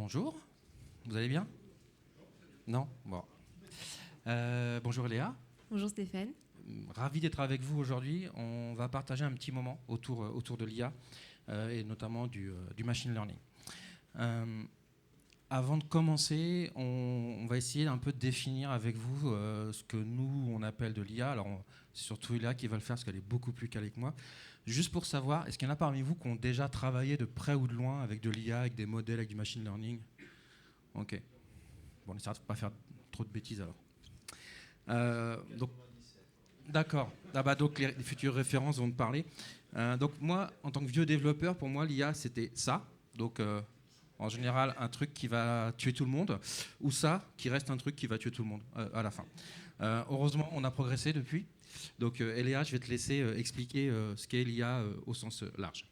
Bonjour, vous allez bien? Non? Bon. Bonjour Léa. Bonjour Stéphane. Ravi d'être avec vous aujourd'hui. On va partager un petit moment autour de l'IA et notamment du machine learning. Avant de commencer, on va essayer un peu de définir avec vous ce que nous, on appelle de l'IA. Alors, c'est surtout Léa qui va le faire parce qu'elle est beaucoup plus calée que moi. Juste pour savoir, est-ce qu'il y en a parmi vous qui ont déjà travaillé de près ou de loin avec de l'IA, avec des modèles, avec du machine learning? Ok. Bon, on essaiera de ne pas faire trop de bêtises alors. Donc, d'accord. Ah bah donc les futures références vont te parler. Donc moi, en tant que vieux développeur, pour moi, l'IA, c'était ça. Donc en général, un truc qui va tuer tout le monde, ou ça, qui reste un truc qui va tuer tout le monde à la fin. Heureusement, on a progressé depuis. Donc Léa, je vais te laisser expliquer ce qu'est l'IA au sens large.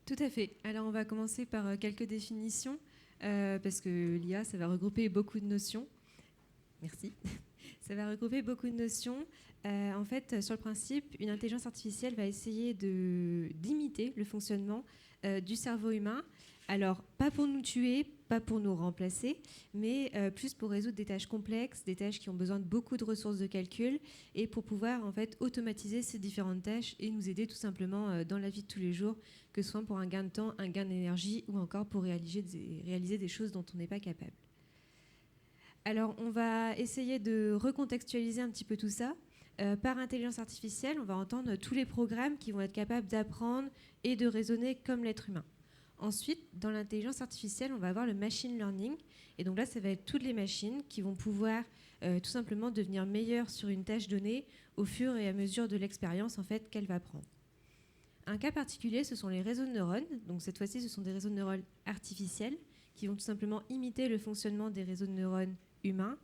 Tout à fait. Alors on va commencer par quelques définitions, parce que l'IA, ça va regrouper beaucoup de notions. Merci. Ça va regrouper beaucoup de notions. En fait, sur le principe, une intelligence artificielle va essayer d'imiter le fonctionnement du cerveau humain. Alors, pas pour nous tuer, pas pour nous remplacer, mais plus pour résoudre des tâches complexes, des tâches qui ont besoin de beaucoup de ressources de calcul, et pour pouvoir en fait automatiser ces différentes tâches et nous aider tout simplement dans la vie de tous les jours, que ce soit pour un gain de temps, un gain d'énergie, ou encore pour réaliser des choses dont on n'est pas capable. Alors, on va essayer de recontextualiser un petit peu tout ça. Par intelligence artificielle, on va entendre tous les programmes qui vont être capables d'apprendre et de raisonner comme l'être humain. Ensuite, dans l'intelligence artificielle, on va avoir le machine learning. Et donc là, ça va être toutes les machines qui vont pouvoir tout simplement devenir meilleures sur une tâche donnée au fur et à mesure de l'expérience en fait, qu'elle va prendre. Un cas particulier, ce sont les réseaux de neurones. Donc cette fois-ci, ce sont des réseaux de neurones artificiels qui vont tout simplement imiter le fonctionnement des réseaux de neurones humains.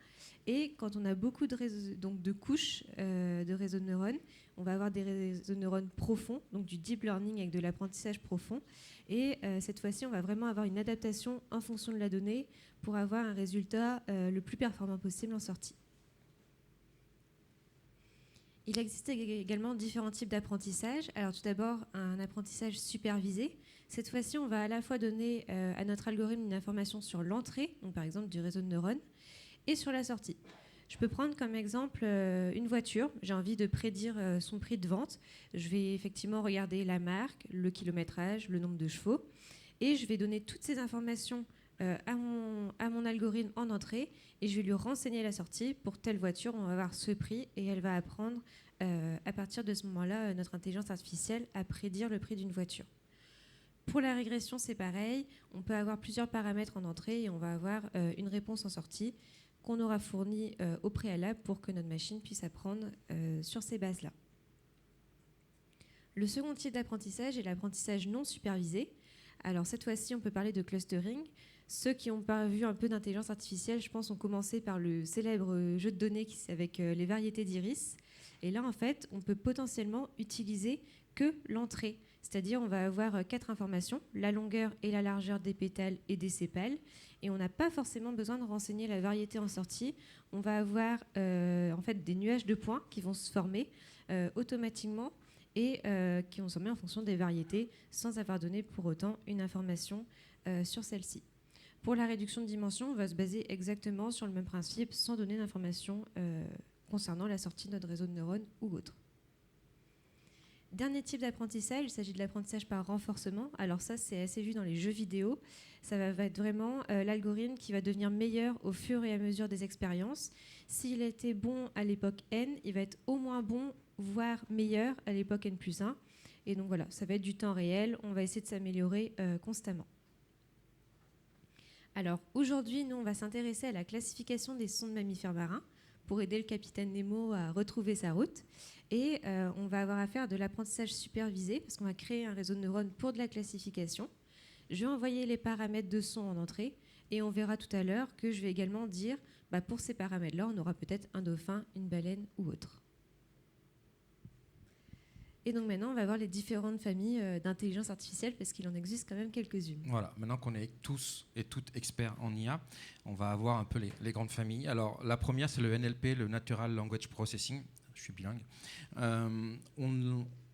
Et quand on a beaucoup de couches de réseaux de neurones, on va avoir des réseaux de neurones profonds, donc du deep learning avec de l'apprentissage profond. Et cette fois-ci, on va vraiment avoir une adaptation en fonction de la donnée pour avoir un résultat le plus performant possible en sortie. Il existe également différents types d'apprentissage. Alors tout d'abord, un apprentissage supervisé. Cette fois-ci, on va à la fois donner à notre algorithme une information sur l'entrée, donc par exemple du réseau de neurones, et sur la sortie. Je peux prendre comme exemple une voiture. J'ai envie de prédire son prix de vente. Je vais effectivement regarder la marque, le kilométrage, le nombre de chevaux, et je vais donner toutes ces informations à mon algorithme en entrée, et je vais lui renseigner la sortie. Pour telle voiture, on va avoir ce prix, et elle va apprendre à partir de ce moment-là, notre intelligence artificielle à prédire le prix d'une voiture. Pour la régression, c'est pareil. On peut avoir plusieurs paramètres en entrée et on va avoir une réponse en sortie qu'on aura fournie au préalable pour que notre machine puisse apprendre sur ces bases-là. Le second type d'apprentissage est l'apprentissage non supervisé. Alors cette fois-ci, on peut parler de clustering. Ceux qui ont vu un peu d'intelligence artificielle, je pense, ont commencé par le célèbre jeu de données avec les variétés d'iris. Et là, en fait, on peut potentiellement utiliser que l'entrée. C'est-à-dire, on va avoir 4 informations, la longueur et la largeur des pétales et des sépales. Et on n'a pas forcément besoin de renseigner la variété en sortie. On va avoir en fait des nuages de points qui vont se former automatiquement et qui vont se former en fonction des variétés sans avoir donné pour autant une information sur celle-ci. Pour la réduction de dimension, on va se baser exactement sur le même principe sans donner d'informations concernant la sortie de notre réseau de neurones ou autre. Dernier type d'apprentissage, il s'agit de l'apprentissage par renforcement. Alors ça, c'est assez vu dans les jeux vidéo. Ça va être vraiment l'algorithme qui va devenir meilleur au fur et à mesure des expériences. S'il était bon à l'époque N, il va être au moins bon, voire meilleur à l'époque N+1. Et donc voilà, ça va être du temps réel. On va essayer de s'améliorer constamment. Alors aujourd'hui, nous, on va s'intéresser à la classification des sons de mammifères marins pour aider le capitaine Nemo à retrouver sa route. Et on va avoir affaire à de l'apprentissage supervisé parce qu'on va créer un réseau de neurones pour de la classification. Je vais envoyer les paramètres de son en entrée et on verra tout à l'heure que je vais également dire pour ces paramètres-là, on aura peut-être un dauphin, une baleine ou autre. Et donc maintenant, on va voir les différentes familles d'intelligence artificielle parce qu'il en existe quand même quelques-unes. Voilà, maintenant qu'on est tous et toutes experts en IA, on va avoir un peu les grandes familles. Alors la première, c'est le NLP, le Natural Language Processing. Je suis bilingue.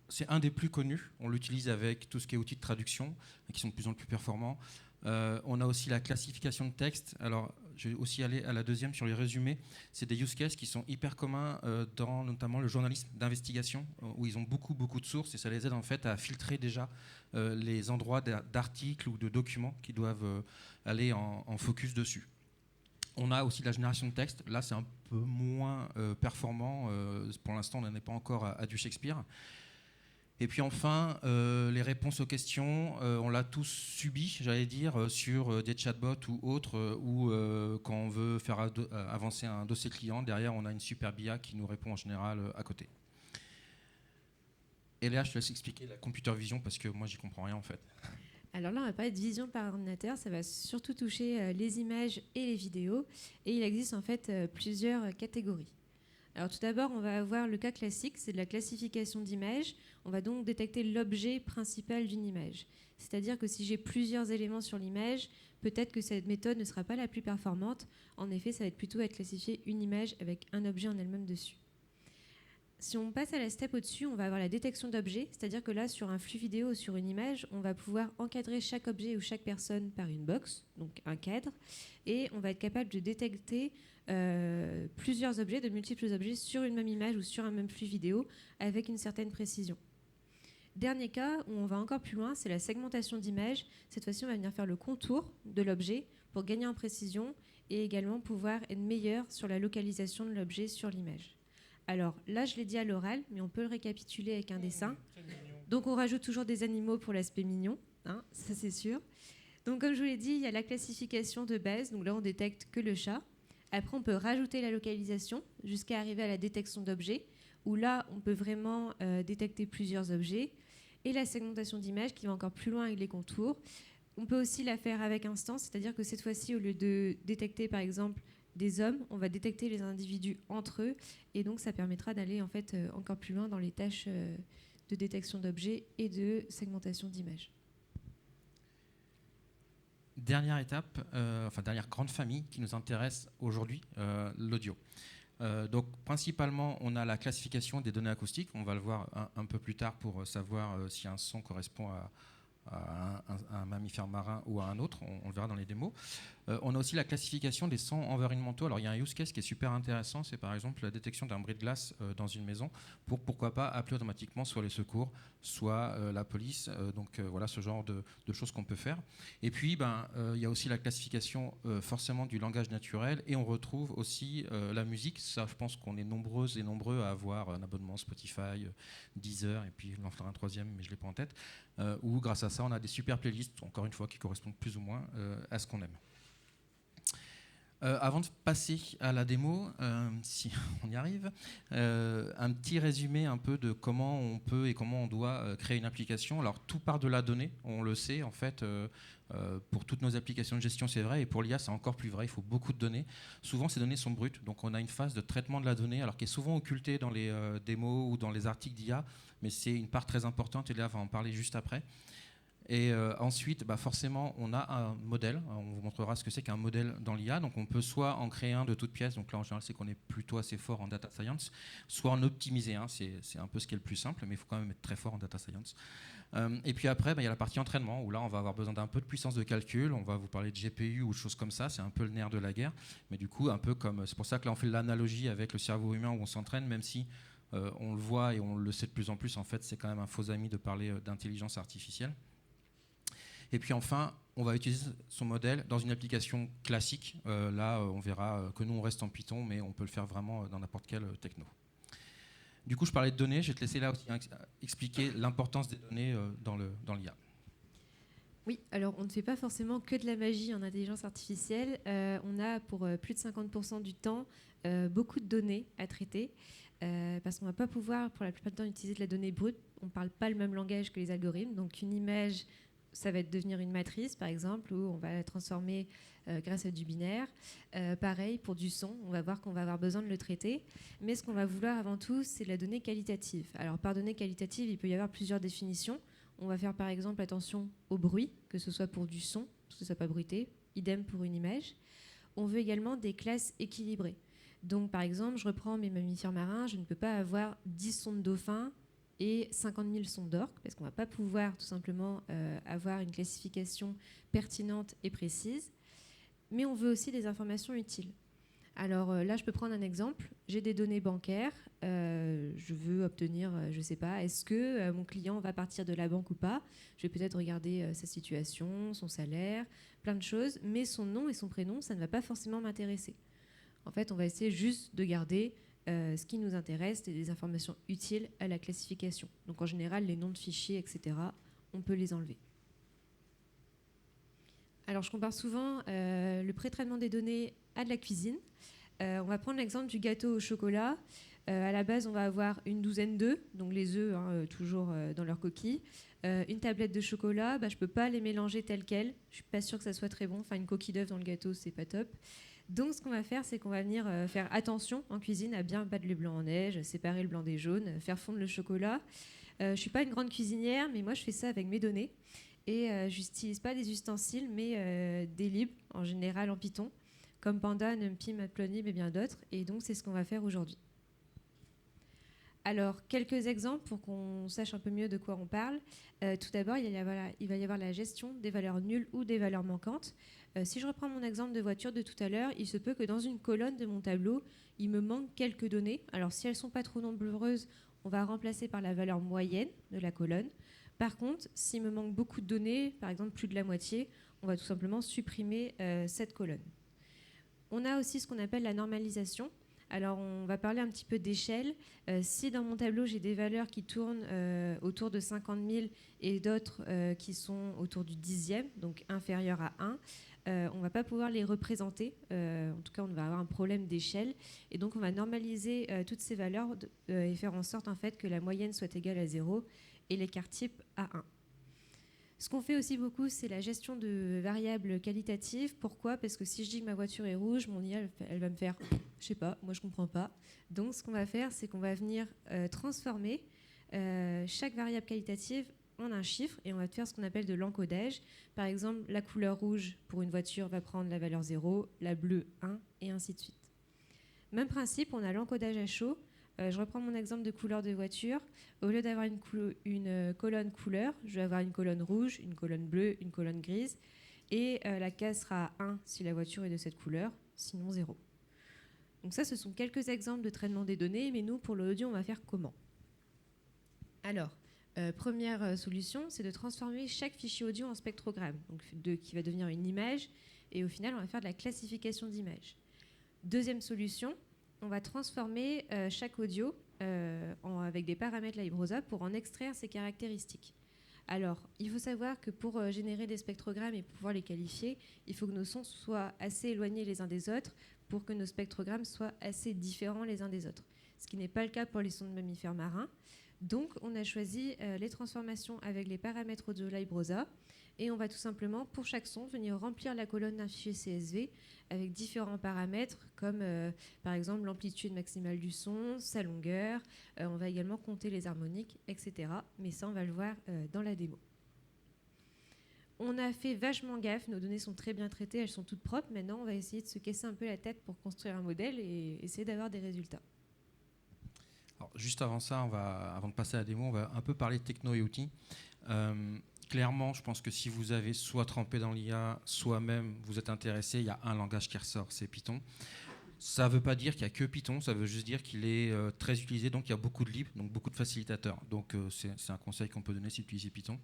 c'est un des plus connus. On l'utilise avec tout ce qui est outils de traduction, qui sont de plus en plus performants. On a aussi la classification de texte. Alors, je vais aussi aller à la deuxième sur les résumés. C'est des use cases qui sont hyper communs dans notamment le journalisme d'investigation, où ils ont beaucoup de sources et ça les aide en fait à filtrer déjà les endroits d'articles ou de documents qui doivent aller en focus dessus. On a aussi la génération de texte. Là, c'est un peu moins performant. Pour l'instant, on n'en est pas encore à du Shakespeare. Et puis enfin, les réponses aux questions, on l'a tous subi, j'allais dire, sur des chatbots ou autres, où quand on veut faire avancer un dossier client, derrière on a une super BIA qui nous répond en général à côté. Et là, je te laisse expliquer la computer vision parce que moi, j'y comprends rien en fait. Alors là, on va parler de vision par ordinateur. Ça va surtout toucher les images et les vidéos. Et il existe en fait plusieurs catégories. Alors tout d'abord, on va avoir le cas classique, c'est de la classification d'images. On va donc détecter l'objet principal d'une image. C'est-à-dire que si j'ai plusieurs éléments sur l'image, peut-être que cette méthode ne sera pas la plus performante. En effet, ça va être plutôt à classifier une image avec un objet en elle-même dessus. Si on passe à la step au-dessus, on va avoir la détection d'objets, c'est-à-dire que là, sur un flux vidéo ou sur une image, on va pouvoir encadrer chaque objet ou chaque personne par une box, donc un cadre, et on va être capable de détecter plusieurs objets, de multiples objets sur une même image ou sur un même flux vidéo avec une certaine précision. Dernier cas où on va encore plus loin, c'est la segmentation d'images. Cette fois-ci, on va venir faire le contour de l'objet pour gagner en précision et également pouvoir être meilleur sur la localisation de l'objet sur l'image. Alors là, je l'ai dit à l'oral, mais on peut le récapituler avec un dessin. Donc on rajoute toujours des animaux pour l'aspect mignon, hein, ça c'est sûr. Donc comme je vous l'ai dit, il y a la classification de base, donc là on détecte que le chat. Après, on peut rajouter la localisation jusqu'à arriver à la détection d'objets, où là, on peut vraiment détecter plusieurs objets. Et la segmentation d'images qui va encore plus loin avec les contours. On peut aussi la faire avec instance, c'est-à-dire que cette fois-ci, au lieu de détecter, par exemple, des hommes, on va détecter les individus entre eux. Et donc, ça permettra d'aller en fait, encore plus loin dans les tâches de détection d'objets et de segmentation d'images. Dernière étape, dernière grande famille qui nous intéresse aujourd'hui, l'audio. Donc principalement, on a la classification des données acoustiques. On va le voir un peu plus tard pour savoir si un son correspond à un mammifère marin ou à un autre, on le verra dans les démos. On a aussi la classification des sons environnementaux. Alors il y a un use case qui est super intéressant, c'est par exemple la détection d'un bris de glace dans une maison pour pourquoi pas appeler automatiquement soit les secours, soit la police. Donc voilà ce genre de choses qu'on peut faire. Et puis il y a aussi la classification forcément du langage naturel et on retrouve aussi la musique. Ça je pense qu'on est nombreuses et nombreux à avoir un abonnement Spotify, Deezer et puis j'en ferai un troisième mais je ne l'ai pas en tête. Où grâce à ça on a des super playlists, encore une fois, qui correspondent plus ou moins à ce qu'on aime. Avant de passer à la démo, si on y arrive, un petit résumé un peu de comment on peut et comment on doit créer une application. Alors tout part de la donnée, on le sait en fait, pour toutes nos applications de gestion c'est vrai, et pour l'IA c'est encore plus vrai, il faut beaucoup de données. Souvent ces données sont brutes, donc on a une phase de traitement de la donnée, alors qui est souvent occultée dans les démos ou dans les articles d'IA, mais c'est une part très importante et Léa va en parler juste après. Et ensuite, forcément, on a un modèle. On vous montrera ce que c'est qu'un modèle dans l'IA. Donc, on peut soit en créer un de toutes pièces. Donc là, en général, c'est qu'on est plutôt assez fort en data science. Soit en optimiser un. C'est un peu ce qui est le plus simple, mais il faut quand même être très fort en data science. Et puis après, il y a la partie entraînement, où là, on va avoir besoin d'un peu de puissance de calcul. On va vous parler de GPU ou de choses comme ça. C'est un peu le nerf de la guerre. Mais du coup, un peu comme... C'est pour ça que là, on fait l'analogie avec le cerveau humain où on s'entraîne, même si on le voit et on le sait de plus en plus. En fait, c'est quand même un faux ami de parler d'intelligence artificielle. Et puis enfin, on va utiliser son modèle dans une application classique. Là, on verra que nous, on reste en Python, mais on peut le faire vraiment dans n'importe quelle techno. Du coup, je parlais de données. Je vais te laisser là aussi expliquer l'importance des données dans l'IA. Oui, alors on ne fait pas forcément que de la magie en intelligence artificielle. On a pour plus de 50% du temps beaucoup de données à traiter. Parce qu'on ne va pas pouvoir, pour la plupart du temps, utiliser de la donnée brute. On ne parle pas le même langage que les algorithmes. Donc une image... ça va devenir une matrice, par exemple, où on va la transformer grâce à du binaire. Pareil, pour du son, on va voir qu'on va avoir besoin de le traiter. Mais ce qu'on va vouloir avant tout, c'est de la donnée qualitative. Alors, par donnée qualitative, il peut y avoir plusieurs définitions. On va faire, par exemple, attention au bruit, que ce soit pour du son, que ce ne soit pas bruité. Idem pour une image. On veut également des classes équilibrées. Donc, par exemple, je reprends mes mammifères marins. Je ne peux pas avoir 10 sons de dauphins et 50 000 sont d'orgue, parce qu'on ne va pas pouvoir tout simplement avoir une classification pertinente et précise. Mais on veut aussi des informations utiles. Alors là, je peux prendre un exemple. J'ai des données bancaires. Je veux obtenir, je ne sais pas, est-ce que mon client va partir de la banque ou pas. Je vais peut-être regarder sa situation, son salaire, plein de choses. Mais son nom et son prénom, ça ne va pas forcément m'intéresser. En fait, on va essayer juste de garder ce qui nous intéresse et des informations utiles à la classification. Donc en général, les noms de fichiers, etc., on peut les enlever. Alors je compare souvent le pré-traitement des données à de la cuisine. On va prendre l'exemple du gâteau au chocolat. À la base, on va avoir une douzaine d'œufs, donc les œufs toujours dans leur coquille. Une tablette de chocolat, je ne peux pas les mélanger telles quelles. Je ne suis pas sûre que ça soit très bon. Enfin, une coquille d'œuf dans le gâteau, c'est pas top. Donc ce qu'on va faire, c'est qu'on va venir faire attention en cuisine à bien battre les blancs en neige, séparer le blanc des jaunes, faire fondre le chocolat. Je ne suis pas une grande cuisinière, mais moi je fais ça avec mes données. Et je n'utilise pas des ustensiles, mais des libs, en général en Python, comme Panda, NumPy, Matplotlib et bien d'autres. Et donc c'est ce qu'on va faire aujourd'hui. Alors, quelques exemples pour qu'on sache un peu mieux de quoi on parle. Tout d'abord, il va y avoir la gestion des valeurs nulles ou des valeurs manquantes. Si je reprends mon exemple de voiture de tout à l'heure, il se peut que dans une colonne de mon tableau, il me manque quelques données. Alors, si elles ne sont pas trop nombreuses, on va remplacer par la valeur moyenne de la colonne. Par contre, s'il me manque beaucoup de données, par exemple plus de la moitié, on va tout simplement supprimer cette colonne. On a aussi ce qu'on appelle la normalisation. Alors, on va parler un petit peu d'échelle. Si dans mon tableau, j'ai des valeurs qui tournent autour de 50 000 et d'autres qui sont autour du dixième, donc inférieur à 1, on ne va pas pouvoir les représenter. En tout cas, on va avoir un problème d'échelle. Et donc, on va normaliser toutes ces valeurs et faire en sorte en fait, que la moyenne soit égale à 0 et l'écart type à 1. Ce qu'on fait aussi beaucoup, c'est la gestion de variables qualitatives. Pourquoi ? Parce que si je dis que ma voiture est rouge, mon IA, elle va me faire « je sais pas, moi je comprends pas ». Donc ce qu'on va faire, c'est qu'on va venir transformer chaque variable qualitative en un chiffre et on va faire ce qu'on appelle de l'encodage. Par exemple, la couleur rouge pour une voiture va prendre la valeur 0, la bleue 1 et ainsi de suite. Même principe, on a l'encodage à chaud. Je reprends mon exemple de couleur de voiture. Au lieu d'avoir une colonne couleur, je vais avoir une colonne rouge, une colonne bleue, une colonne grise. Et la case sera 1 si la voiture est de cette couleur, sinon 0. Donc ça, ce sont quelques exemples de traitement des données. Mais nous, pour l'audio, on va faire comment ? Alors, première solution, c'est de transformer chaque fichier audio en spectrogramme, donc qui va devenir une image. Et au final, on va faire de la classification d'images. Deuxième solution, on va transformer chaque audio avec des paramètres LibRosa pour en extraire ses caractéristiques. Alors, il faut savoir que pour générer des spectrogrammes et pouvoir les qualifier, il faut que nos sons soient assez éloignés les uns des autres pour que nos spectrogrammes soient assez différents les uns des autres. Ce qui n'est pas le cas pour les sons de mammifères marins. Donc, on a choisi les transformations avec les paramètres audio LibRosa. Et on va tout simplement, pour chaque son, venir remplir la colonne d'un fichier CSV avec différents paramètres, comme par exemple l'amplitude maximale du son, sa longueur. On va également compter les harmoniques, etc. Mais ça, on va le voir dans la démo. On a fait vachement gaffe, nos données sont très bien traitées, elles sont toutes propres. Maintenant, on va essayer de se casser un peu la tête pour construire un modèle et essayer d'avoir des résultats. Alors, juste avant ça, avant de passer à la démo, on va un peu parler de techno et outils. Clairement, je pense que si vous avez soit trempé dans l'IA, soit même vous êtes intéressé, il y a un langage qui ressort, c'est Python. Ça ne veut pas dire qu'il n'y a que Python, ça veut juste dire qu'il est très utilisé, donc il y a beaucoup de libres, donc beaucoup de facilitateurs. Donc c'est un conseil qu'on peut donner si vous utilisez Python.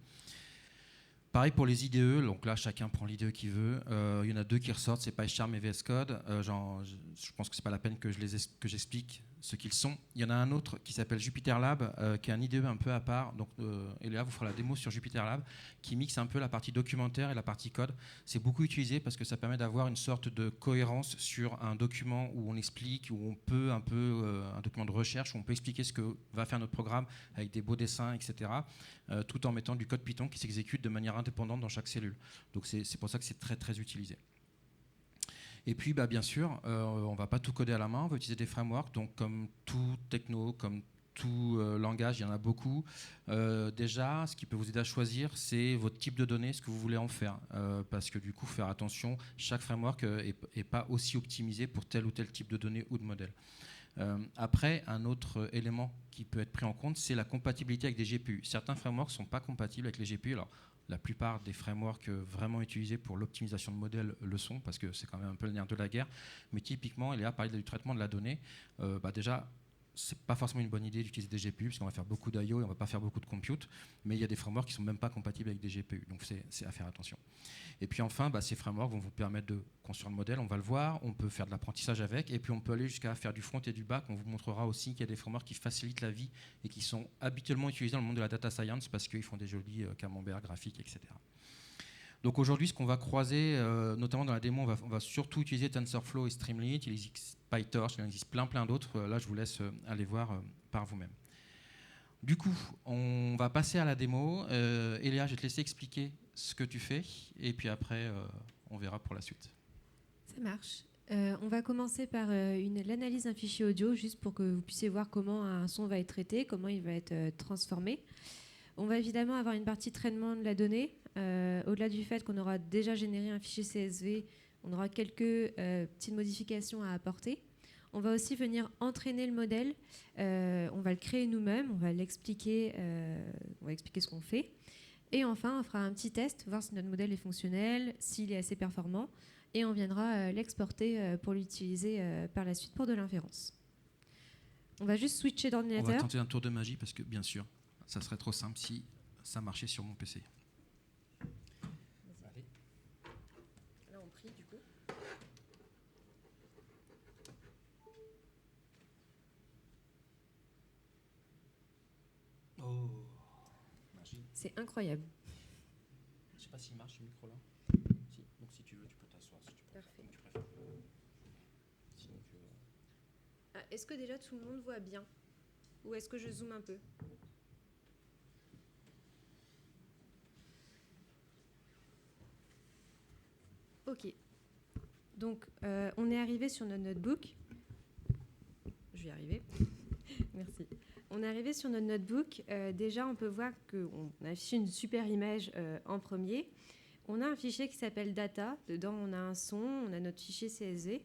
Pareil pour les IDE, donc là chacun prend l'IDE qu'il veut. Il y en a deux qui ressortent, c'est PyCharm et VS Code. Je pense que c'est pas la peine que j'explique ce qu'ils sont. Il y en a un autre qui s'appelle JupyterLab, qui est un IDE un peu à part. Donc, et là, vous ferez la démo sur JupyterLab, qui mixe un peu la partie documentaire et la partie code. C'est beaucoup utilisé parce que ça permet d'avoir une sorte de cohérence sur un document où on explique, où on peut un document de recherche, où on peut expliquer ce que va faire notre programme avec des beaux dessins, etc. Tout en mettant du code Python qui s'exécute de manière indépendante dans chaque cellule. Donc c'est pour ça que c'est très très utilisé. Et puis bien sûr, on ne va pas tout coder à la main, on va utiliser des frameworks, donc comme tout techno, comme tout langage, il y en a beaucoup. Déjà, ce qui peut vous aider à choisir, c'est votre type de données, ce que vous voulez en faire. Parce que du coup, faire attention, chaque framework n'est pas aussi optimisé pour tel ou tel type de données ou de modèle. Après, un autre élément qui peut être pris en compte, c'est la compatibilité avec des GPU. Certains frameworks ne sont pas compatibles avec les GPU. Alors, la plupart des frameworks vraiment utilisés pour l'optimisation de modèles le sont, parce que c'est quand même un peu le nerf de la guerre. Mais typiquement, il y a parlé du traitement de la donnée. Déjà, c'est pas forcément une bonne idée d'utiliser des GPU, parce qu'on va faire beaucoup d'IO et on va pas faire beaucoup de compute. Mais il y a des frameworks qui sont même pas compatibles avec des GPU. Donc, c'est à faire attention. Et puis enfin, ces frameworks vont vous permettre de construire le modèle, on va le voir, on peut faire de l'apprentissage avec, et puis on peut aller jusqu'à faire du front et du back. On vous montrera aussi qu'il y a des frameworks qui facilitent la vie et qui sont habituellement utilisés dans le monde de la data science parce qu'ils font des jolis camemberts graphiques, etc. Donc aujourd'hui, ce qu'on va croiser, notamment dans la démo, on va surtout utiliser TensorFlow et Streamlit. Il existe PyTorch, il existe plein d'autres. Là, je vous laisse aller voir par vous-même. Du coup, on va passer à la démo. Eléa, je vais te laisser expliquer ce que tu fais, et puis après, on verra pour la suite. Ça marche. On va commencer par l'analyse d'un fichier audio, juste pour que vous puissiez voir comment un son va être traité, comment il va être transformé. On va évidemment avoir une partie traitement de la donnée. Au-delà du fait qu'on aura déjà généré un fichier CSV, on aura quelques petites modifications à apporter. On va aussi venir entraîner le modèle. On va le créer nous-mêmes, on va l'expliquer, on va expliquer ce qu'on fait. Et enfin, on fera un petit test, voir si notre modèle est fonctionnel, s'il est assez performant, et on viendra l'exporter pour l'utiliser par la suite pour de l'inférence. On va juste switcher d'ordinateur. On va tenter un tour de magie parce que, bien sûr, ça serait trop simple si ça marchait sur mon PC. Allez. Là, on prie du coup. Oh, magie. C'est incroyable. Je ne sais pas s'il marche ce micro-là. Si. Donc si tu veux, tu peux t'asseoir. Si tu peux. Parfait. Tu préfères. Sinon, est-ce que déjà tout le monde voit bien? Ou est-ce que je zoome un peu? Ok. Donc, on est arrivé sur notre notebook. Je vais y arriver. Merci. On est arrivé sur notre notebook. Déjà, on peut voir qu'on a affiché une super image en premier. On a un fichier qui s'appelle data. Dedans, on a un son, on a notre fichier CSV.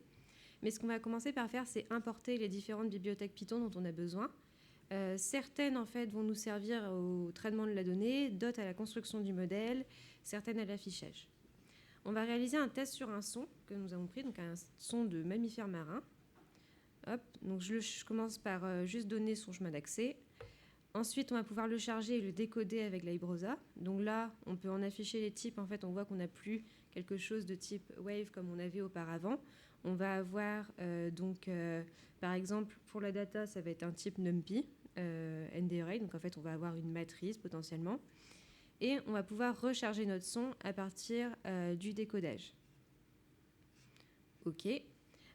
Mais ce qu'on va commencer par faire, c'est importer les différentes bibliothèques Python dont on a besoin. Certaines, en fait, vont nous servir au traitement de la donnée, d'autres à la construction du modèle, certaines à l'affichage. On va réaliser un test sur un son que nous avons pris, donc un son de mammifère marin. Hop, donc je commence par juste donner son chemin d'accès. Ensuite, on va pouvoir le charger et le décoder avec LibRosa. Donc là, on peut en afficher les types. En fait, on voit qu'on n'a plus quelque chose de type wave comme on avait auparavant. On va avoir, par exemple, pour la data, ça va être un type NumPy, NDArray. Donc en fait, on va avoir une matrice potentiellement. Et on va pouvoir recharger notre son à partir du décodage. OK.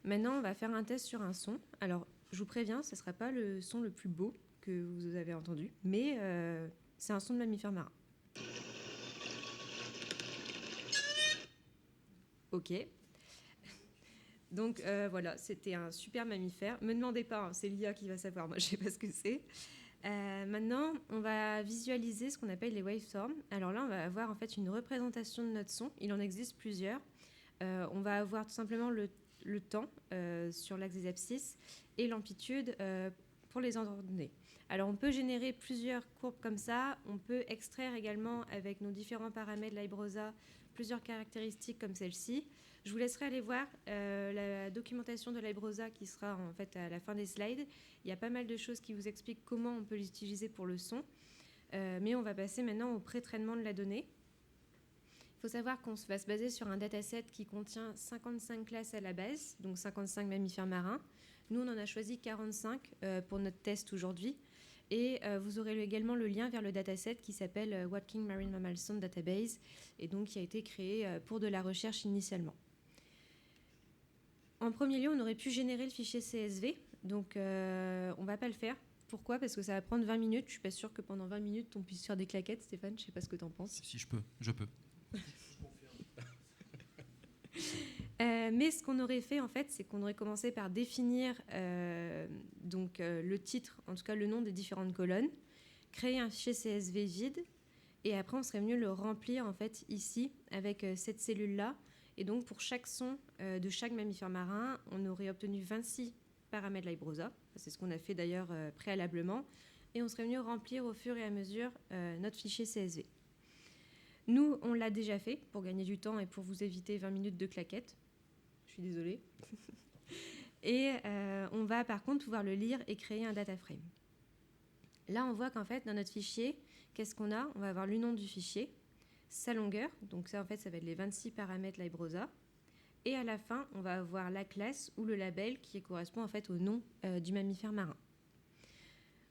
Maintenant, on va faire un test sur un son. Alors, je vous préviens, ce ne sera pas le son le plus beau que vous avez entendu, mais c'est un son de mammifère marin. OK. Donc, voilà, c'était un super mammifère. Ne me demandez pas, hein, c'est l'IA qui va savoir, moi je ne sais pas ce que c'est. Maintenant, on va visualiser ce qu'on appelle les waveforms. Alors là, on va avoir en fait une représentation de notre son. Il en existe plusieurs. On va avoir tout simplement le temps sur l'axe des abscisses et l'amplitude pour les ordonnées. Alors, on peut générer plusieurs courbes comme ça. On peut extraire également avec nos différents paramètres LibRosa plusieurs caractéristiques comme celle-ci. Je vous laisserai aller voir la documentation de LibRosa qui sera en fait à la fin des slides. Il y a pas mal de choses qui vous expliquent comment on peut l'utiliser pour le son. Mais on va passer maintenant au pré-traitement de la donnée. Il faut savoir qu'on va se baser sur un dataset qui contient 55 classes à la base, donc 55 mammifères marins. Nous, on en a choisi 45 pour notre test aujourd'hui. Et vous aurez également le lien vers le dataset qui s'appelle Walking Marine Mammal Sound Database, et donc qui a été créé pour de la recherche initialement. En premier lieu, on aurait pu générer le fichier CSV, donc on ne va pas le faire. Pourquoi? Parce que ça va prendre 20 minutes. Je ne suis pas sûre que pendant 20 minutes, on puisse faire des claquettes. Stéphane, je ne sais pas ce que tu en penses. Si je peux, je peux. Mais ce qu'on aurait fait, en fait, c'est qu'on aurait commencé par définir le titre, en tout cas le nom des différentes colonnes, créer un fichier CSV vide, et après, on serait venu le remplir, en fait, ici, avec cette cellule-là. Et donc, pour chaque son de chaque mammifère marin, on aurait obtenu 26 paramètres LibRosa. C'est ce qu'on a fait d'ailleurs préalablement. Et on serait venu remplir au fur et à mesure notre fichier CSV. Nous, on l'a déjà fait pour gagner du temps et pour vous éviter 20 minutes de claquettes. Je suis désolée. Et on va par contre pouvoir le lire et créer un data frame. Là, on voit qu'en fait, dans notre fichier, qu'est-ce qu'on a? On va avoir le nom du fichier, sa longueur, donc ça, en fait, ça va être les 26 paramètres LibRosa. Et à la fin, on va avoir la classe ou le label qui correspond en fait au nom du mammifère marin.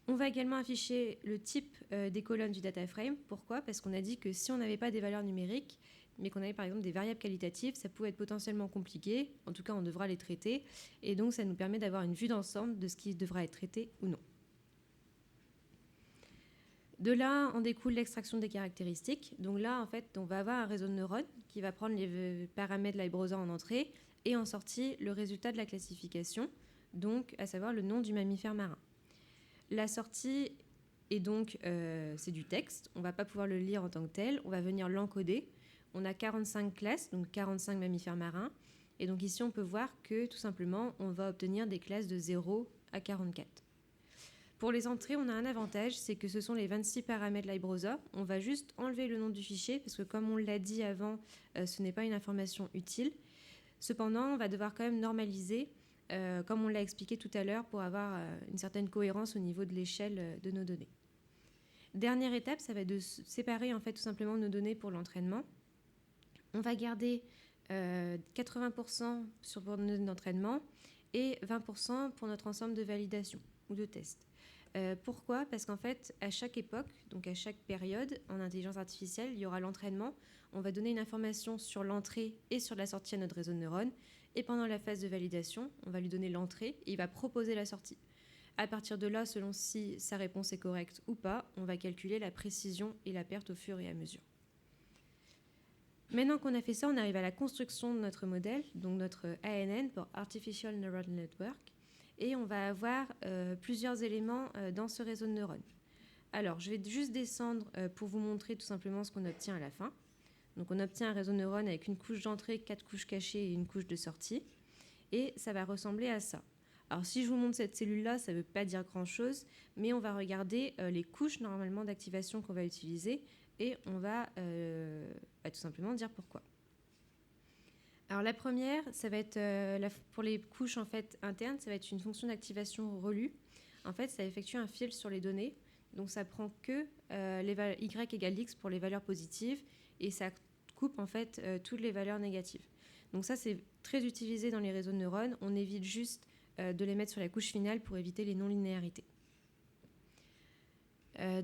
On va également afficher le type des colonnes du data frame. Pourquoi? Parce qu'on a dit que si on n'avait pas des valeurs numériques, mais qu'on avait par exemple des variables qualitatives, ça pouvait être potentiellement compliqué. En tout cas, on devra les traiter. Et donc, ça nous permet d'avoir une vue d'ensemble de ce qui devra être traité ou non. De là, on découle l'extraction des caractéristiques. Donc là, en fait, on va avoir un réseau de neurones qui va prendre les paramètres LibRosa en entrée et en sortie le résultat de la classification, donc à savoir le nom du mammifère marin. La sortie est donc, c'est du texte. On ne va pas pouvoir le lire en tant que tel. On va venir l'encoder. On a 45 classes, donc 45 mammifères marins. Et donc ici, on peut voir que tout simplement, on va obtenir des classes de 0 à 44. Pour les entrées, on a un avantage, c'est que ce sont les 26 paramètres LibRosa. On va juste enlever le nom du fichier, parce que comme on l'a dit avant, ce n'est pas une information utile. Cependant, on va devoir quand même normaliser, comme on l'a expliqué tout à l'heure, pour avoir une certaine cohérence au niveau de l'échelle de nos données. Dernière étape, ça va être de séparer en fait, tout simplement nos données pour l'entraînement. On va garder 80% pour nos données d'entraînement et 20% pour notre ensemble de validation ou de tests. Pourquoi? Parce qu'en fait, à chaque époque, donc à chaque période en intelligence artificielle, il y aura l'entraînement. On va donner une information sur l'entrée et sur la sortie à notre réseau de neurones. Et pendant la phase de validation, on va lui donner l'entrée et il va proposer la sortie. À partir de là, selon si sa réponse est correcte ou pas, on va calculer la précision et la perte au fur et à mesure. Maintenant qu'on a fait ça, on arrive à la construction de notre modèle, donc notre ANN pour Artificial Neural Network. Et on va avoir plusieurs éléments dans ce réseau de neurones. Alors, je vais juste descendre pour vous montrer tout simplement ce qu'on obtient à la fin. Donc, on obtient un réseau de neurones avec une couche d'entrée, 4 couches cachées et une couche de sortie. Et ça va ressembler à ça. Alors, si je vous montre cette cellule-là, ça ne veut pas dire grand-chose, mais on va regarder les couches normalement d'activation qu'on va utiliser et on va tout simplement dire pourquoi. Alors la première, ça va être pour les couches en fait internes, ça va être une fonction d'activation relue. En fait, ça effectue un fil sur les données, donc ça prend que y égale x pour les valeurs positives et ça coupe en fait toutes les valeurs négatives. Donc ça, c'est très utilisé dans les réseaux de neurones. On évite juste de les mettre sur la couche finale pour éviter les non-linéarités.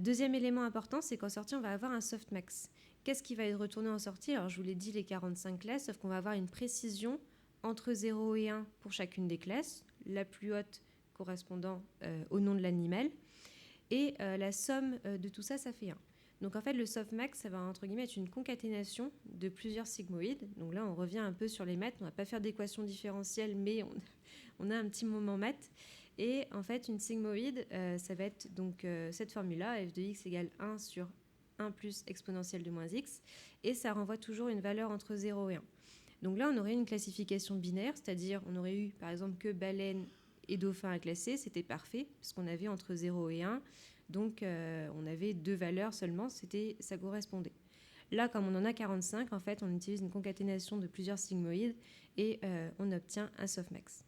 Deuxième élément important, c'est qu'en sortie, on va avoir un softmax. Qu'est-ce qui va être retourné en sortie? Alors, je vous l'ai dit, les 45 classes, sauf qu'on va avoir une précision entre 0 et 1 pour chacune des classes, la plus haute correspondant au nom de l'animal. Et la somme de tout ça, ça fait 1. Donc, en fait, le softmax, ça va, entre guillemets, être une concaténation de plusieurs sigmoïdes. Donc là, on revient un peu sur les maths. On ne va pas faire d'équation différentielle, mais on a un petit moment maths. Et en fait, une sigmoïde, ça va être donc cette formule-là, f de x égale 1 sur 1 plus exponentielle de moins x, et ça renvoie toujours une valeur entre 0 et 1. Donc là, on aurait une classification binaire, c'est-à-dire on aurait eu par exemple que baleine et dauphin à classer, c'était parfait, puisqu'on avait entre 0 et 1, donc on avait 2 valeurs seulement, ça correspondait. Là, comme on en a 45, en fait, on utilise une concaténation de plusieurs sigmoïdes et on obtient un softmax.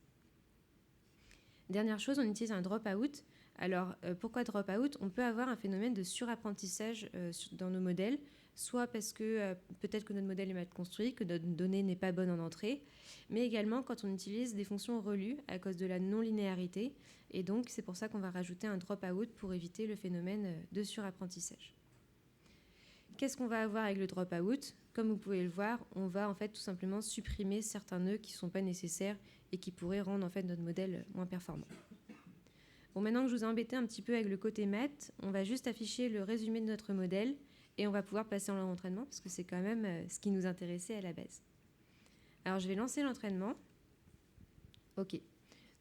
Dernière chose, on utilise un drop-out. Alors, pourquoi drop-out? On peut avoir un phénomène de surapprentissage dans nos modèles, soit parce que peut-être que notre modèle est mal construit, que notre donnée n'est pas bonne en entrée, mais également quand on utilise des fonctions relues à cause de la non-linéarité. Et donc, c'est pour ça qu'on va rajouter un drop-out pour éviter le phénomène de surapprentissage. Qu'est-ce qu'on va avoir avec le drop-out? Comme vous pouvez le voir, on va en fait tout simplement supprimer certains nœuds qui ne sont pas nécessaires et qui pourraient rendre en fait notre modèle moins performant. Bon, maintenant que je vous ai embêté un petit peu avec le côté maths, on va juste afficher le résumé de notre modèle et on va pouvoir passer en entraînement parce que c'est quand même ce qui nous intéressait à la base. Alors, je vais lancer l'entraînement. OK.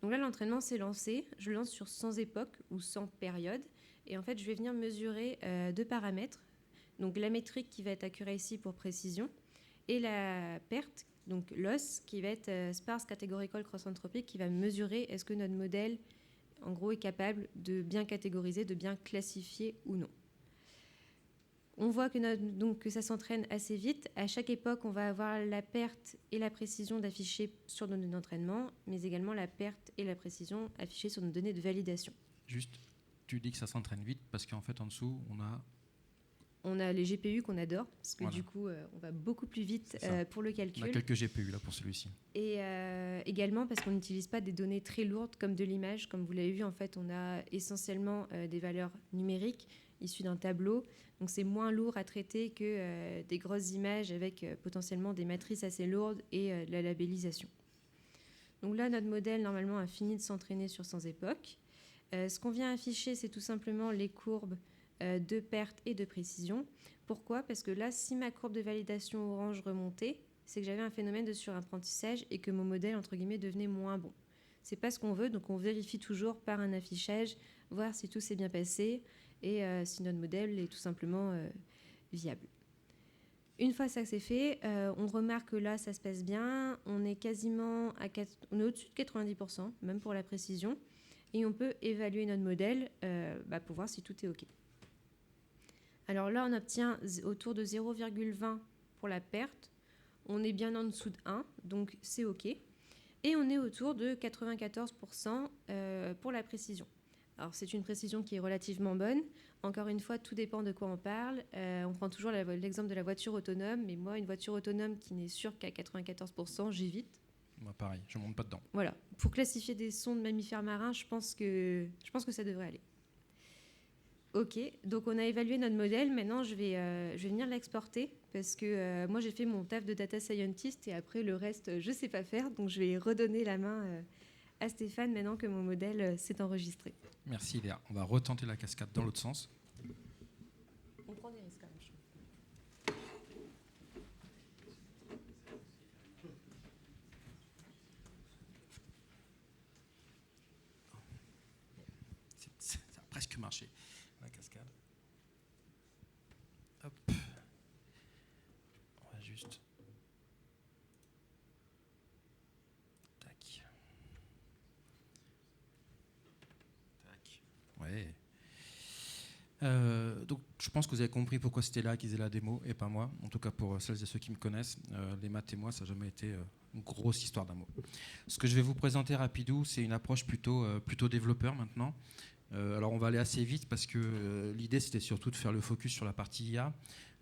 Donc là, l'entraînement s'est lancé. Je le lance sur 100 époques ou 100 périodes. Et en fait, je vais venir mesurer 2 paramètres. Donc la métrique qui va être accuracy pour précision et la perte donc LOS, qui va être Sparse Categorical Cross-Anthropic, qui va mesurer est-ce que notre modèle, en gros, est capable de bien catégoriser, de bien classifier ou non. On voit que ça s'entraîne assez vite. À chaque époque, on va avoir la perte et la précision d'afficher sur nos données d'entraînement, mais également la perte et la précision affichées sur nos données de validation. Juste, tu dis que ça s'entraîne vite parce qu'en fait, en dessous, on a les GPU qu'on adore, parce que voilà. Du coup, on va beaucoup plus vite pour le calcul. On a quelques GPU là pour celui-ci. Et également parce qu'on n'utilise pas des données très lourdes comme de l'image. Comme vous l'avez vu, en fait, on a essentiellement des valeurs numériques issues d'un tableau. Donc c'est moins lourd à traiter que des grosses images avec potentiellement des matrices assez lourdes et de la labellisation. Donc là, notre modèle, normalement, a fini de s'entraîner sur 100 époques. Ce qu'on vient afficher, c'est tout simplement les courbes de perte et de précision. Pourquoi ? Parce que là, si ma courbe de validation orange remontait, c'est que j'avais un phénomène de surapprentissage et que mon modèle, entre guillemets, devenait moins bon. C'est pas ce qu'on veut, donc on vérifie toujours par un affichage, voir si tout s'est bien passé et si notre modèle est tout simplement viable. Une fois ça c'est fait, on remarque que là, ça se passe bien. On est quasiment on est au-dessus de 90%, même pour la précision. Et on peut évaluer notre modèle pour voir si tout est OK. Alors là, on obtient autour de 0,20 pour la perte. On est bien en dessous de 1, donc c'est OK. Et on est autour de 94% pour la précision. Alors c'est une précision qui est relativement bonne. Encore une fois, tout dépend de quoi on parle. On prend toujours l'exemple de la voiture autonome, mais moi, une voiture autonome qui n'est sûre qu'à 94%, j'évite. Moi, pareil, je ne monte pas dedans. Voilà. Pour classifier des sons de mammifères marins, je pense que ça devrait aller. OK, donc on a évalué notre modèle. Maintenant, je vais venir l'exporter parce que moi, j'ai fait mon taf de data scientist et après, le reste, je ne sais pas faire. Donc, je vais redonner la main à Stéphane maintenant que mon modèle s'est enregistré. Merci Léa. On va retenter la cascade dans l'autre sens. On prend des risques quand même. Ça a presque marché, la cascade. Hop. On va juste... Tac. Tac. Ouais. Donc, je pense que vous avez compris pourquoi c'était là qu'ils faisaient la démo et pas moi. En tout cas, pour celles et ceux qui me connaissent, les maths et moi, ça n'a jamais été une grosse histoire d'amour. Ce que je vais vous présenter rapidou, c'est une approche plutôt développeur maintenant. Alors, on va aller assez vite parce que l'idée, c'était surtout de faire le focus sur la partie IA.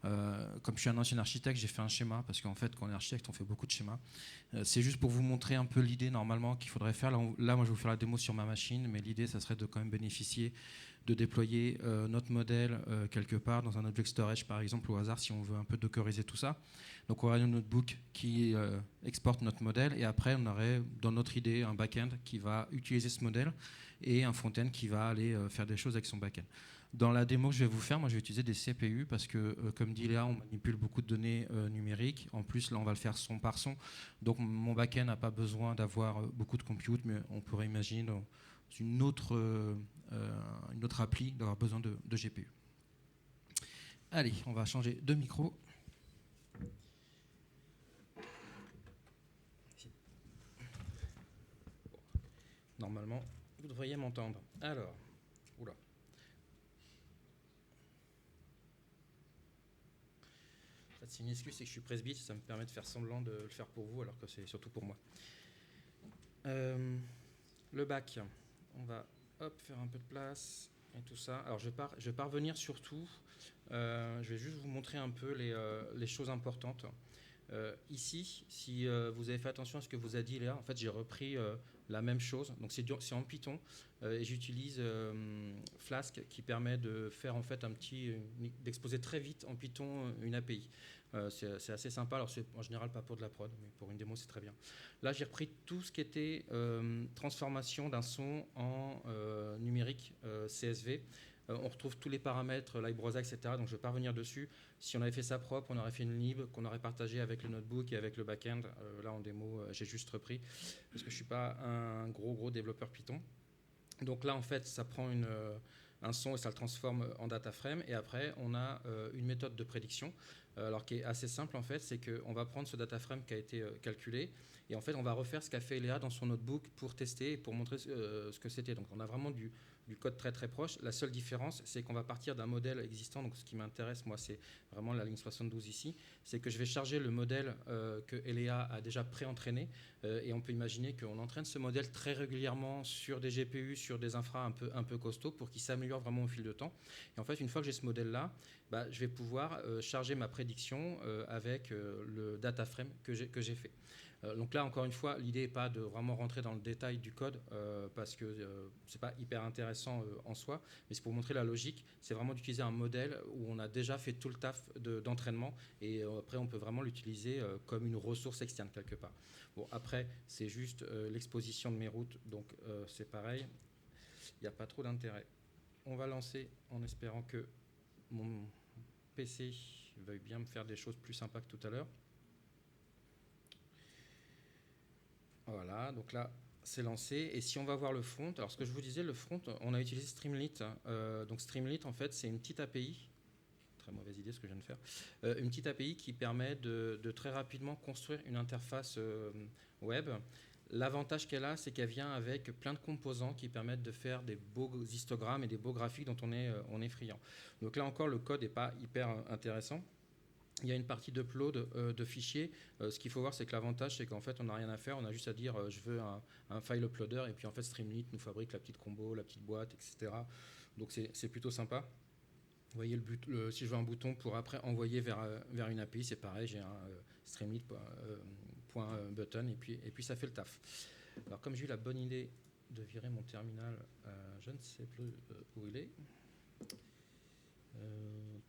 Comme je suis un ancien architecte, j'ai fait un schéma parce qu'en fait, quand on est architecte, on fait beaucoup de schémas. C'est juste pour vous montrer un peu l'idée normalement qu'il faudrait faire. Là, moi, je vais vous faire la démo sur ma machine, mais l'idée, ça serait de quand même bénéficier de déployer notre modèle quelque part dans un object storage, par exemple, au hasard, si on veut un peu dockeriser tout ça. Donc, on aurait un notebook qui exporte notre modèle et après, on aurait dans notre idée un back-end qui va utiliser ce modèle et un front-end qui va aller faire des choses avec son back-end. Dans la démo que je vais vous faire, moi, je vais utiliser des CPU parce que, comme dit Léa, on manipule beaucoup de données numériques. En plus, là, on va le faire son par son. Donc, mon back-end n'a pas besoin d'avoir beaucoup de compute, mais on pourrait imaginer dans une autre appli d'avoir besoin de GPU. Allez, on va changer de micro. Normalement, vous devriez m'entendre. Alors, oula. En fait, c'est une excuse, c'est que je suis presbyte, ça me permet de faire semblant de le faire pour vous, alors que c'est surtout pour moi. Le bac, on va faire un peu de place et tout ça. Alors, je vais pas revenir sur tout. Je vais juste vous montrer un peu les choses importantes. Ici, si vous avez fait attention à ce que vous a dit Léa, en fait, j'ai repris la même chose. Donc, c'est en Python et j'utilise Flask qui permet de faire en fait d'exposer très vite en Python une API. C'est assez sympa. Alors, c'est en général pas pour de la prod, mais pour une démo, c'est très bien. Là, j'ai repris tout ce qui était transformation d'un son en numérique CSV. On retrouve tous les paramètres, LibRosa, etc. Donc, je ne vais pas revenir dessus. Si on avait fait ça propre, on aurait fait une lib qu'on aurait partagée avec le notebook et avec le back-end. Là, en démo, j'ai juste repris parce que je ne suis pas un gros développeur Python. Donc là, en fait, ça prend un son et ça le transforme en data frame. Et après, on a une méthode de prédiction. alors qui est assez simple en fait, c'est qu'on va prendre ce data frame qui a été calculé et en fait on va refaire ce qu'a fait Léa dans son notebook pour tester et pour montrer ce que c'était. Donc on a vraiment du code très très proche. La seule différence, c'est qu'on va partir d'un modèle existant. Donc ce qui m'intéresse, moi, c'est vraiment la ligne 72 ici. C'est que je vais charger le modèle que Eléa a déjà pré-entraîné. Et on peut imaginer qu'on entraîne ce modèle très régulièrement sur des GPU, sur des infras un peu costauds pour qu'il s'améliore vraiment au fil de temps. Et en fait, une fois que j'ai ce modèle-là, je vais pouvoir charger ma prédiction avec le data frame que j'ai fait. Donc là, encore une fois, l'idée n'est pas de vraiment rentrer dans le détail du code parce que ce n'est pas hyper intéressant en soi, mais c'est pour montrer la logique. C'est vraiment d'utiliser un modèle où on a déjà fait tout le taf d'entraînement et après, on peut vraiment l'utiliser comme une ressource externe quelque part. Bon, après, c'est juste l'exposition de mes routes, donc c'est pareil. Il n'y a pas trop d'intérêt. On va lancer en espérant que mon PC veuille bien me faire des choses plus sympas que tout à l'heure. Voilà, donc là, c'est lancé. Et si on va voir le front, alors ce que je vous disais, le front, on a utilisé Streamlit. Donc Streamlit, en fait, c'est une petite API. Très mauvaise idée ce que je viens de faire. Une petite API qui permet de très rapidement construire une interface web. L'avantage qu'elle a, c'est qu'elle vient avec plein de composants qui permettent de faire des beaux histogrammes et des beaux graphiques dont on est friand. Donc là encore, le code n'est pas hyper intéressant. Il y a une partie d'upload de fichiers. Ce qu'il faut voir, c'est que l'avantage, c'est qu'en fait, on n'a rien à faire. On a juste à dire, je veux un file uploader. Et puis, en fait, Streamlit nous fabrique la petite combo, la petite boîte, etc. Donc, c'est plutôt sympa. Vous voyez, si je veux un bouton pour après envoyer vers une API, c'est pareil. J'ai un Streamlit.button et puis, ça fait le taf. Alors, comme j'ai eu la bonne idée de virer mon terminal, je ne sais plus où il est.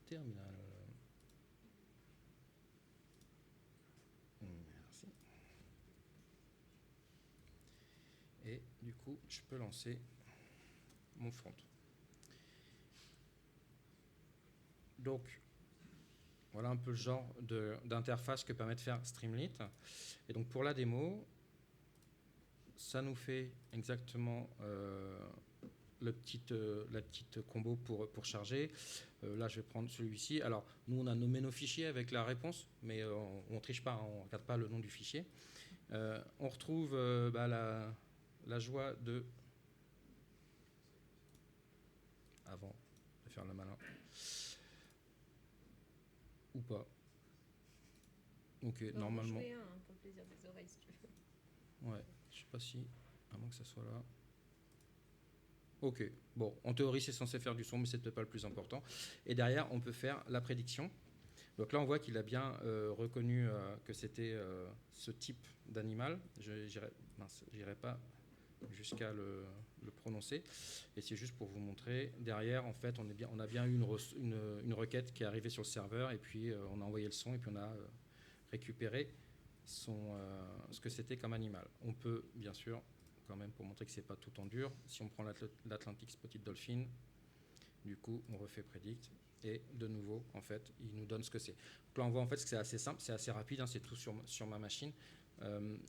Terminal. Merci. Et du coup, je peux lancer mon front. Donc, voilà un peu le genre d'interface que permet de faire Streamlit. Et donc, pour la démo, ça nous fait exactement la petite combo pour charger. Là, je vais prendre celui-ci. Alors, nous, on a nommé nos fichiers avec la réponse, mais on ne triche pas, on ne regarde pas le nom du fichier. On retrouve la joie de... Avant de faire le malin. Ou pas. Ok, bon, normalement... On peut jouer un pour le plaisir des oreilles, si tu veux. Ouais, je sais pas si... À moins que ça soit là... Ok, bon, en théorie, c'est censé faire du son, mais c'est peut-être pas le plus important. Et derrière, on peut faire la prédiction. Donc là, on voit qu'il a bien reconnu que c'était ce type d'animal. Je n'irai pas jusqu'à le prononcer. Et c'est juste pour vous montrer. Derrière, en fait, on a bien eu une requête qui est arrivée sur le serveur, et puis on a envoyé le son, et puis on a récupéré ce que c'était comme animal. On peut, bien sûr, quand même, pour montrer que c'est pas tout en dur, si on prend l'Atlantic Spotted Dolphin, du coup, on refait Predict, et de nouveau, en fait, il nous donne ce que c'est. Donc là, on voit en fait que c'est assez simple, c'est assez rapide, hein, c'est tout sur ma machine.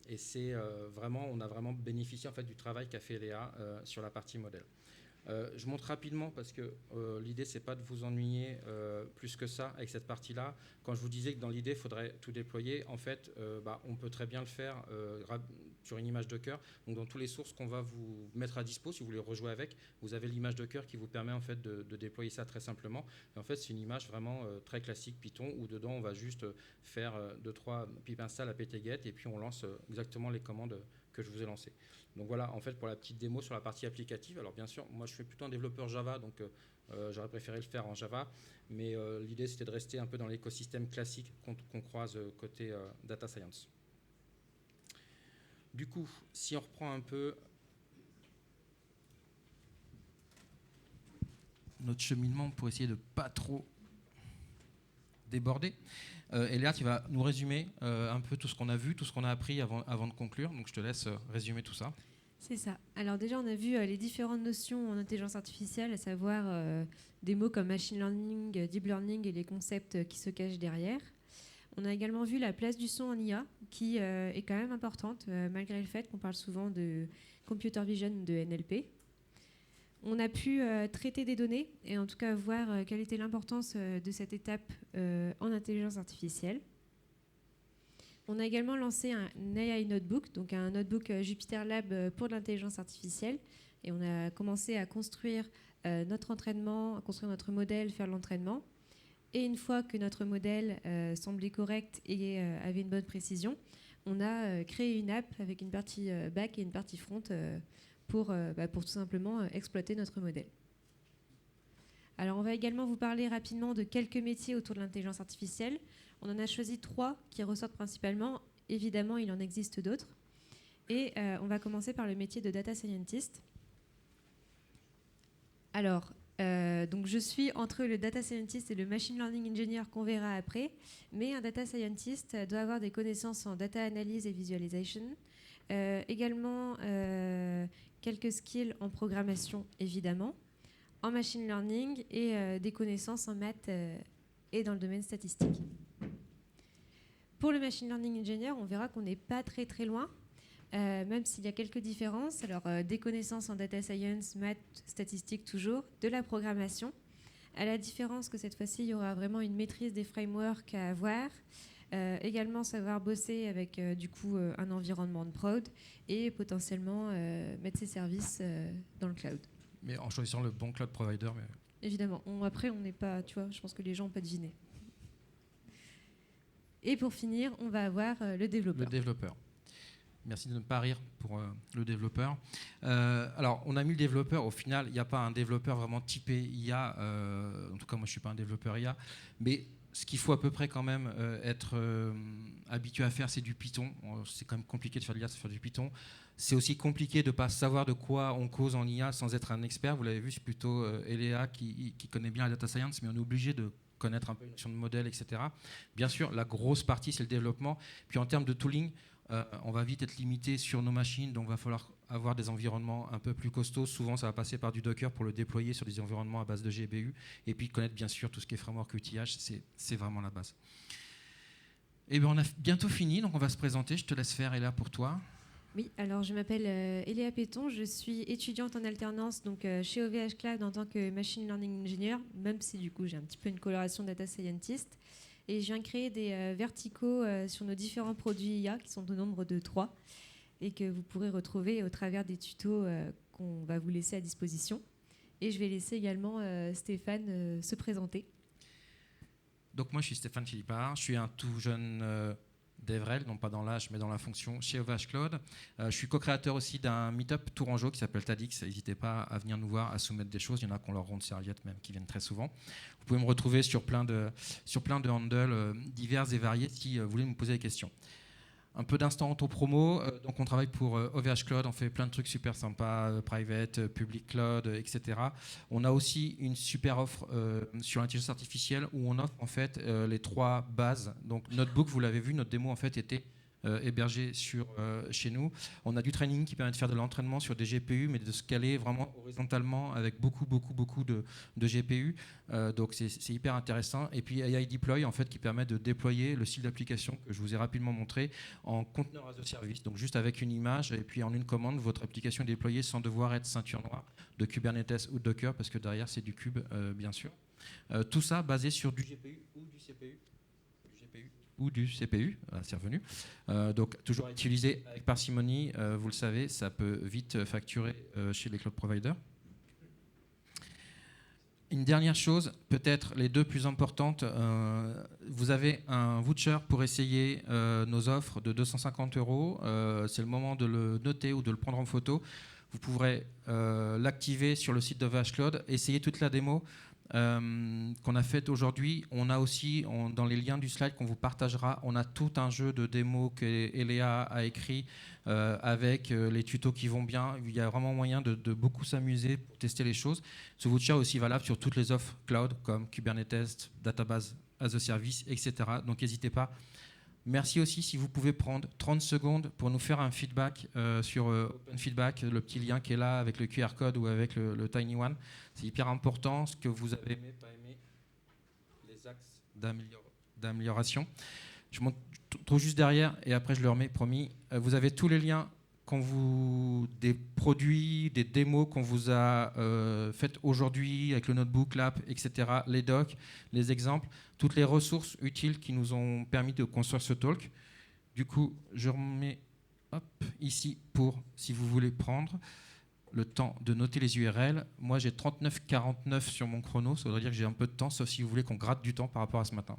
Et c'est vraiment, on a vraiment bénéficié en fait du travail qu'a fait Léa sur la partie modèle. Je montre rapidement parce que l'idée c'est pas de vous ennuyer plus que ça avec cette partie-là. Quand je vous disais que dans l'idée il faudrait tout déployer, en fait on peut très bien le faire sur une image Docker. Donc dans toutes les sources qu'on va vous mettre à dispo, si vous voulez rejouer avec, vous avez l'image Docker qui vous permet en fait de déployer ça très simplement. Et en fait c'est une image vraiment très classique Python où dedans on va juste faire 2-3 pip install apt-get et puis on lance exactement les commandes que je vous ai lancées. Donc voilà, en fait, pour la petite démo sur la partie applicative, alors bien sûr, moi je suis plutôt un développeur Java, donc j'aurais préféré le faire en Java, mais l'idée c'était de rester un peu dans l'écosystème classique qu'on croise côté data science. Du coup, si on reprend un peu notre cheminement pour essayer de ne pas trop déborder, Eléa, tu vas nous résumer un peu tout ce qu'on a vu, tout ce qu'on a appris avant de conclure, donc je te laisse résumer tout ça. C'est ça. Alors déjà, on a vu les différentes notions en intelligence artificielle, à savoir des mots comme machine learning, deep learning et les concepts qui se cachent derrière. On a également vu la place du son en IA, qui est quand même importante, malgré le fait qu'on parle souvent de computer vision, de NLP. On a pu traiter des données et en tout cas voir quelle était l'importance de cette étape en intelligence artificielle. On a également lancé un AI Notebook, donc un notebook Jupyter Lab pour de l'intelligence artificielle. Et on a commencé à construire notre entraînement, à construire notre modèle, faire l'entraînement. Et une fois que notre modèle semblait correct et avait une bonne précision, on a créé une app avec une partie back et une partie front pour tout simplement exploiter notre modèle. Alors on va également vous parler rapidement de quelques métiers autour de l'intelligence artificielle. On en a choisi 3 qui ressortent principalement. Évidemment, il en existe d'autres. Et on va commencer par le métier de data scientist. Alors, donc je suis entre le data scientist et le machine learning engineer qu'on verra après. Mais un data scientist doit avoir des connaissances en data analyse et visualization. Également, quelques skills en programmation, évidemment, en machine learning et des connaissances en maths et dans le domaine statistique. Pour le machine learning engineer, on verra qu'on n'est pas très très loin, même s'il y a quelques différences. Alors, des connaissances en data science, maths, statistiques toujours, de la programmation. À la différence que cette fois-ci, il y aura vraiment une maîtrise des frameworks à avoir. Également, savoir bosser avec du coup un environnement de prod et potentiellement mettre ses services dans le cloud. Mais en choisissant le bon cloud provider. Mais... Évidemment. Après, on n'est pas, tu vois, je pense que les gens n'ont pas deviné. Et pour finir, on va avoir le développeur. Le développeur. Merci de ne pas rire pour le développeur. Alors, on a mis le développeur. Au final, il n'y a pas un développeur vraiment typé IA. En tout cas, moi, je ne suis pas un développeur IA. Mais ce qu'il faut à peu près quand même être habitué à faire, c'est du Python. C'est quand même compliqué de faire de l'IA, c'est faire du Python. C'est aussi compliqué de ne pas savoir de quoi on cause en IA sans être un expert. Vous l'avez vu, c'est plutôt Eléa qui connaît bien la data science, mais on est obligé de connaître un peu une notion de modèle, etc. Bien sûr, la grosse partie, c'est le développement. Puis en termes de tooling, on va vite être limité sur nos machines, donc il va falloir avoir des environnements un peu plus costauds. Souvent, ça va passer par du Docker pour le déployer sur des environnements à base de GPU. Et puis connaître bien sûr tout ce qui est framework outillage, c'est vraiment la base. Et bien, on a bientôt fini, donc on va se présenter. Je te laisse faire, Eléa, pour toi. Oui, alors je m'appelle Eléa Péton, je suis étudiante en alternance donc, chez OVH Cloud en tant que Machine Learning Engineer, même si du coup j'ai un petit peu une coloration Data Scientist. Et je viens créer des verticaux sur nos différents produits IA, qui sont au nombre de 3, et que vous pourrez retrouver au travers des tutos qu'on va vous laisser à disposition. Et je vais laisser également Stéphane se présenter. Donc moi je suis Stéphane Philippard, je suis un tout jeune... d'Evrel, non pas dans l'âge, mais dans la fonction chez OVH Cloud. Je suis co-créateur aussi d'un meet-up tourangeau qui s'appelle TADX. N'hésitez pas à venir nous voir, à soumettre des choses. Il y en a qui ont leur ronde serviette même, qui viennent très souvent. Vous pouvez me retrouver sur plein de handles divers et variés si vous voulez me poser des questions. Un peu d'instant auto-promo. Donc on travaille pour OVH Cloud, on fait plein de trucs super sympas, private, public cloud, etc. On a aussi une super offre sur l'intelligence artificielle où on offre en fait les 3 bases. Donc Notebook, vous l'avez vu, notre démo en fait était hébergé chez nous. On a du training qui permet de faire de l'entraînement sur des GPU, mais de scaler vraiment horizontalement avec beaucoup de GPU. Donc c'est hyper intéressant. Et puis AI Deploy en fait qui permet de déployer le style d'application que je vous ai rapidement montré en conteneur as a service. Donc juste avec une image et puis en une commande, votre application est déployée sans devoir être ceinture noire de Kubernetes ou Docker parce que derrière c'est du cube bien sûr. Tout ça basé sur du GPU ou du CPU. Ou du CPU, c'est revenu. Donc toujours utilisé avec parcimonie, vous le savez, ça peut vite facturer chez les cloud providers. Une dernière chose, peut-être les 2 plus importantes, vous avez un voucher pour essayer nos offres de 250 €. C'est le moment de le noter ou de le prendre en photo. Vous pourrez l'activer sur le site de OVH Cloud, essayer toute la démo. Qu'on a fait aujourd'hui. On a aussi, dans les liens du slide qu'on vous partagera, on a tout un jeu de démos que Eléa a écrit avec les tutos qui vont bien. Il y a vraiment moyen de beaucoup s'amuser pour tester les choses. Ce voucher est aussi valable sur toutes les offres cloud comme Kubernetes, Database as a Service, etc. Donc n'hésitez pas. Merci aussi si vous pouvez prendre 30 secondes pour nous faire un feedback sur Open Feedback, le petit lien qui est là avec le QR code ou avec le Tiny One. C'est hyper important, ce que vous avez aimé, pas aimé, les axes d'amélioration. Je montre juste derrière et après je le remets, promis. Vous avez tous les liens des produits, des démos qu'on vous a faites aujourd'hui avec le notebook, l'app, etc., les docs, les exemples, toutes les ressources utiles qui nous ont permis de construire ce talk. Du coup, je remets ici pour, si vous voulez prendre le temps de noter les URL. Moi, j'ai 39,49 sur mon chrono, ça voudrait dire que j'ai un peu de temps, sauf si vous voulez qu'on gratte du temps par rapport à ce matin.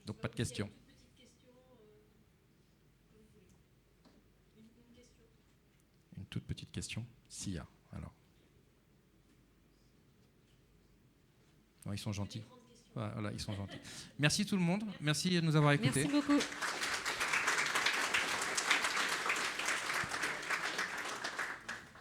Donc pas de questions. Une toute petite question, s'il y a. Alors. Oh, ils sont gentils. Voilà, ils sont gentils. Merci tout le monde. Merci de nous avoir écoutés. Merci beaucoup.